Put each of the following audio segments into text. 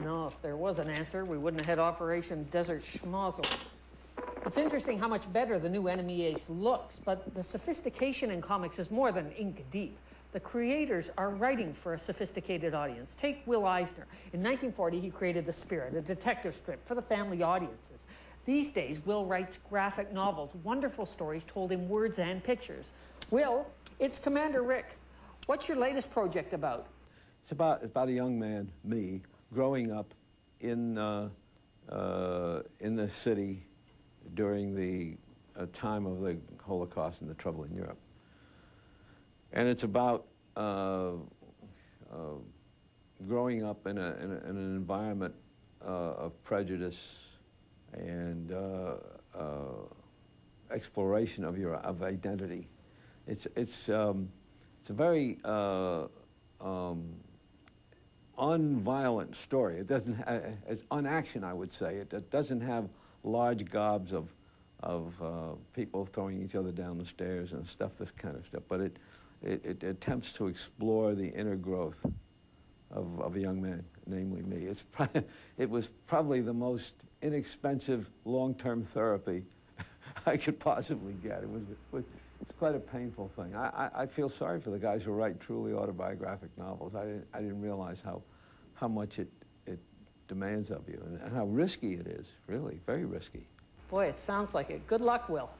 No, if there was an answer, we wouldn't have had Operation Desert Schmozzle. It's interesting how much better the new Enemy Ace looks, but the sophistication in comics is more than ink deep. The creators are writing for a sophisticated audience. Take Will Eisner. In 1940, he created The Spirit, a detective strip for the family audiences. These days, Will writes graphic novels, wonderful stories told in words and pictures. Will, it's Commander Rick. What's your latest project about? It's about a young man, me, growing up in the city during the time of the Holocaust and the trouble in Europe. And it's about growing up in an environment of prejudice and exploration of identity. It's a very unviolent story. It doesn't. It's unaction, I would say. It doesn't have large gobs of people throwing each other down the stairs and stuff. This kind of stuff. But it attempts to explore the inner growth of a young man, namely me. It was probably the most inexpensive long-term therapy I could possibly get. It's quite a painful thing. I feel sorry for the guys who write truly autobiographic novels. I didn't realize how much it demands of you and how risky it is, really, very risky. Boy, it sounds like it. Good luck, Will.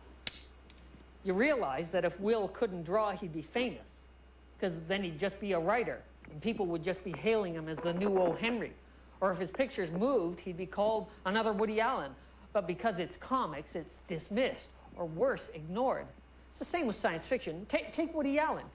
You realize that if Will couldn't draw, he'd be famous, because then he'd just be a writer, and people would just be hailing him as the new O. Henry. Or if his pictures moved, he'd be called another Woody Allen. But because it's comics, it's dismissed, or worse, ignored. It's the same with science fiction. Take Woody Allen.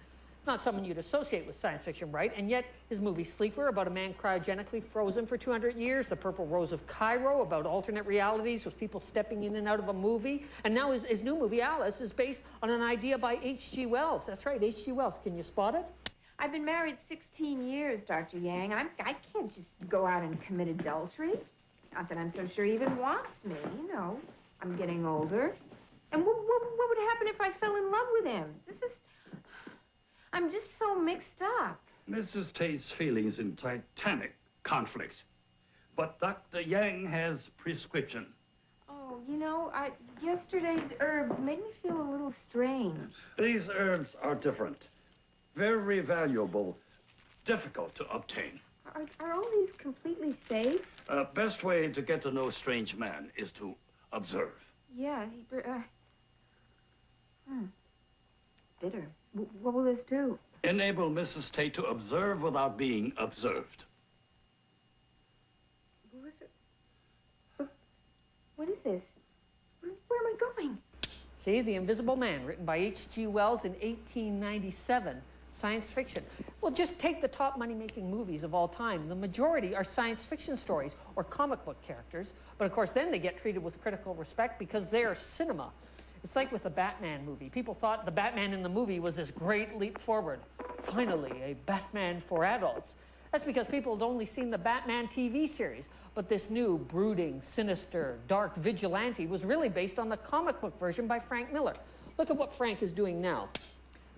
Not someone you'd associate with science fiction, right? And yet, his movie Sleeper, about a man cryogenically frozen for 200 years, The Purple Rose of Cairo, about alternate realities with people stepping in and out of a movie. And now his new movie, Alice, is based on an idea by H.G. Wells. That's right, H.G. Wells. Can you spot it? I've been married 16 years, Dr. Yang. I can't just go out and commit adultery. Not that I'm so sure he even wants me, you know. I'm getting older. And what would happen if I fell in love with him? I'm just so mixed up. Mrs. Tate's feelings in titanic conflict. But Dr. Yang has prescription. Oh, you know, yesterday's herbs made me feel a little strange. These herbs are different. Very valuable. Difficult to obtain. Are all these completely safe? Best way to get to know a strange man is to observe. Yeah, It's bitter. What will this do? Enable Mrs. Tate to observe without being observed. What is this? Where am I going? See, The Invisible Man, written by H.G. Wells in 1897. Science fiction. Well, just take the top money-making movies of all time. The majority are science fiction stories or comic book characters. But of course, then they get treated with critical respect because they're cinema. It's like with the Batman movie. People thought the Batman in the movie was this great leap forward. Finally, a Batman for adults. That's because people had only seen the Batman TV series. But this new, brooding, sinister, dark vigilante was really based on the comic book version by Frank Miller. Look at what Frank is doing now.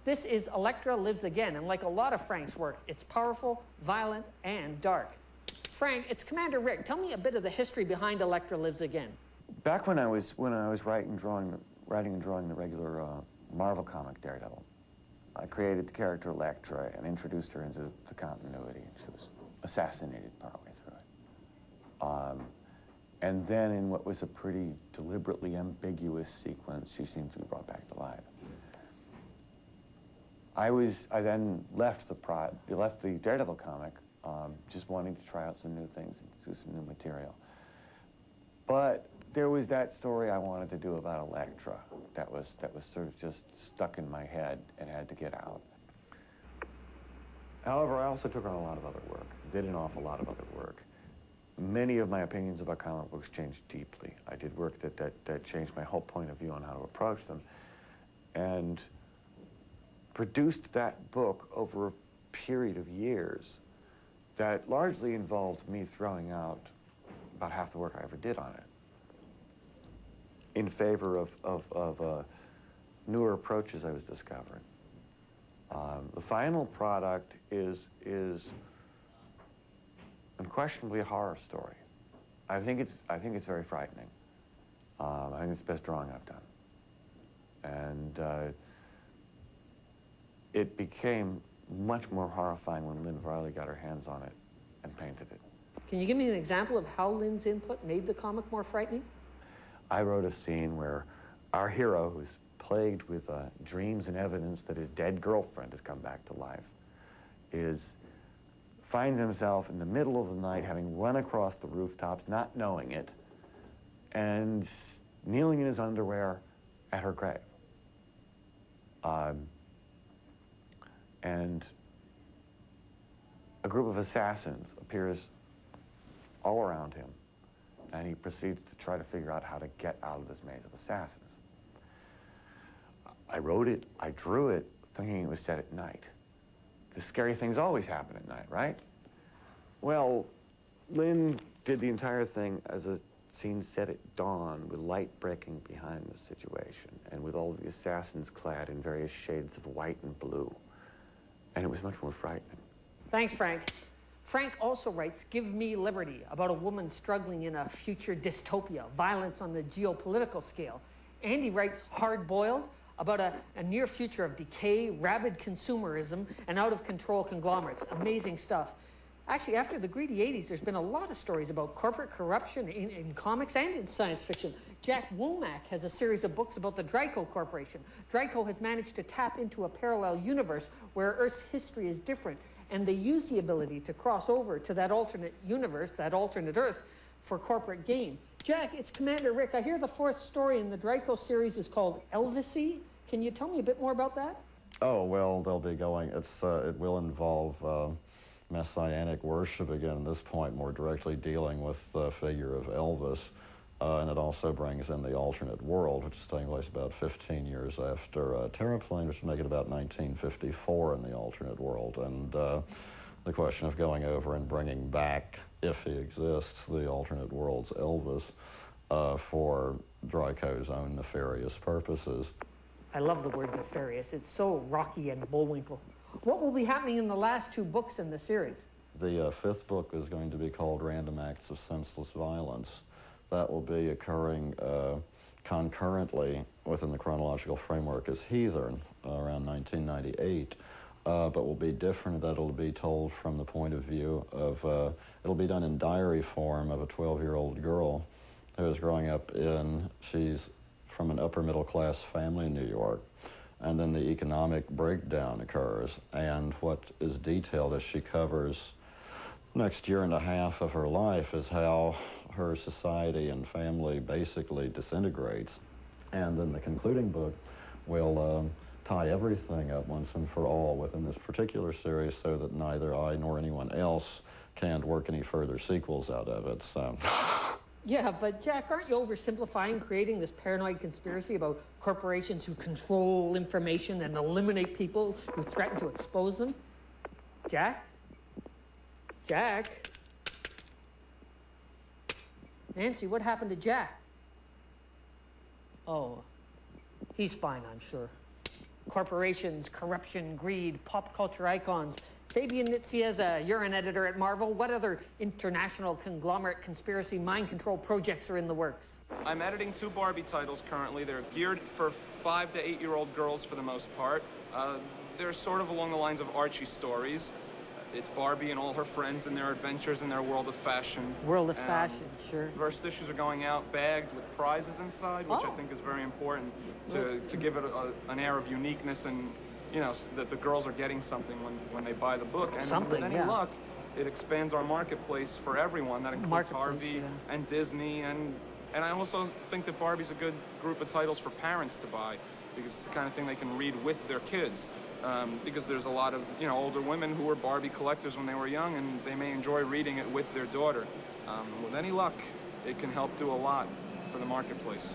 This is Elektra Lives Again, and like a lot of Frank's work, it's powerful, violent, and dark. Frank, it's Commander Rick. Tell me a bit of the history behind Elektra Lives Again. Back when I was writing and drawing the regular Marvel comic Daredevil, I created the character Elektra and introduced her into the continuity. She was assassinated partway through it. And then in what was a pretty deliberately ambiguous sequence, she seemed to be brought back to life. I then left the Daredevil comic, just wanting to try out some new things and do some new material. But there was that story I wanted to do about Elektra that was sort of just stuck in my head and had to get out. However, I also took on a lot of other work, did an awful lot of other work. Many of my opinions about comic books changed deeply. I did work that changed my whole point of view on how to approach them, and produced that book over a period of years that largely involved me throwing out about half the work I ever did on it in favor of newer approaches I was discovering. The final product is unquestionably a horror story. I think it's very frightening. I think it's the best drawing I've done. And it became much more horrifying when Lynn Varley got her hands on it and painted it. Can you give me an example of how Lynn's input made the comic more frightening? I wrote a scene where our hero, who's plagued with dreams and evidence that his dead girlfriend has come back to life, finds himself in the middle of the night having run across the rooftops, not knowing it, and kneeling in his underwear at her grave. And a group of assassins appears all around him, and he proceeds to try to figure out how to get out of this maze of assassins. I wrote it, I drew it, thinking it was set at night. The scary things always happen at night, right? Well, Lynn did the entire thing as a scene set at dawn, with light breaking behind the situation, and with all of the assassins clad in various shades of white and blue. And it was much more frightening. Thanks, Frank. Frank also writes Give Me Liberty, about a woman struggling in a future dystopia, violence on the geopolitical scale. Andy writes Hard Boiled, about a near future of decay, rabid consumerism, and out-of-control conglomerates. Amazing stuff. Actually, after the greedy 80s, there's been a lot of stories about corporate corruption in comics and in science fiction. Jack Womack has a series of books about the Draco Corporation. Draco has managed to tap into a parallel universe where Earth's history is different, and they use the ability to cross over to that alternate universe, that alternate Earth, for corporate gain. Jack, it's Commander Rick. I hear the fourth story in the Draco series is called Elvisy. Can you tell me a bit more about that? Oh, well, they'll be going, it will involve messianic worship again at this point, more directly dealing with the figure of Elvis. And it also brings in the alternate world, which is taking place about 15 years after Terraplane, which would make it about 1954 in the alternate world. And the question of going over and bringing back, if he exists, the alternate world's Elvis for Draco's own nefarious purposes. I love the word nefarious. It's so Rocky and Bullwinkle. What will be happening in the last two books in the series? The fifth book is going to be called Random Acts of Senseless Violence. That will be occurring concurrently within the chronological framework as Heathen, around 1998, but will be different. That will be told from the point of view of, it'll be done in diary form of a 12-year-old girl who is growing up she's from an upper middle class family in New York, and then the economic breakdown occurs, and what is detailed as she covers next year and a half of her life is how her society and family basically disintegrates. And then the concluding book will tie everything up once and for all within this particular series so that neither I nor anyone else can work any further sequels out of it. So. Yeah, but Jack, aren't you oversimplifying creating this paranoid conspiracy about corporations who control information and eliminate people who threaten to expose them? Jack? Jack? Nancy, what happened to Jack? Oh, he's fine, I'm sure. Corporations, corruption, greed, pop culture icons. Fabian Nitzieza, you're an editor at Marvel. What other international conglomerate conspiracy mind control projects are in the works? I'm editing 2 Barbie titles currently. They're geared for 5 to 8-year-old girls for the most part. They're sort of along the lines of Archie stories. It's Barbie and all her friends and their adventures in their world of fashion. World of fashion, sure. First issues are going out bagged with prizes inside, which I think is very important to give it an air of uniqueness, and you know, that the girls are getting something when they buy the book. And with any luck, it expands our marketplace for everyone. That includes Harvey and Disney, and I also think that Barbie's a good group of titles for parents to buy, because it's the kind of thing they can read with their kids. Because there's a lot of, you know, older women who were Barbie collectors when they were young, and they may enjoy reading it with their daughter. With any luck, it can help do a lot for the marketplace.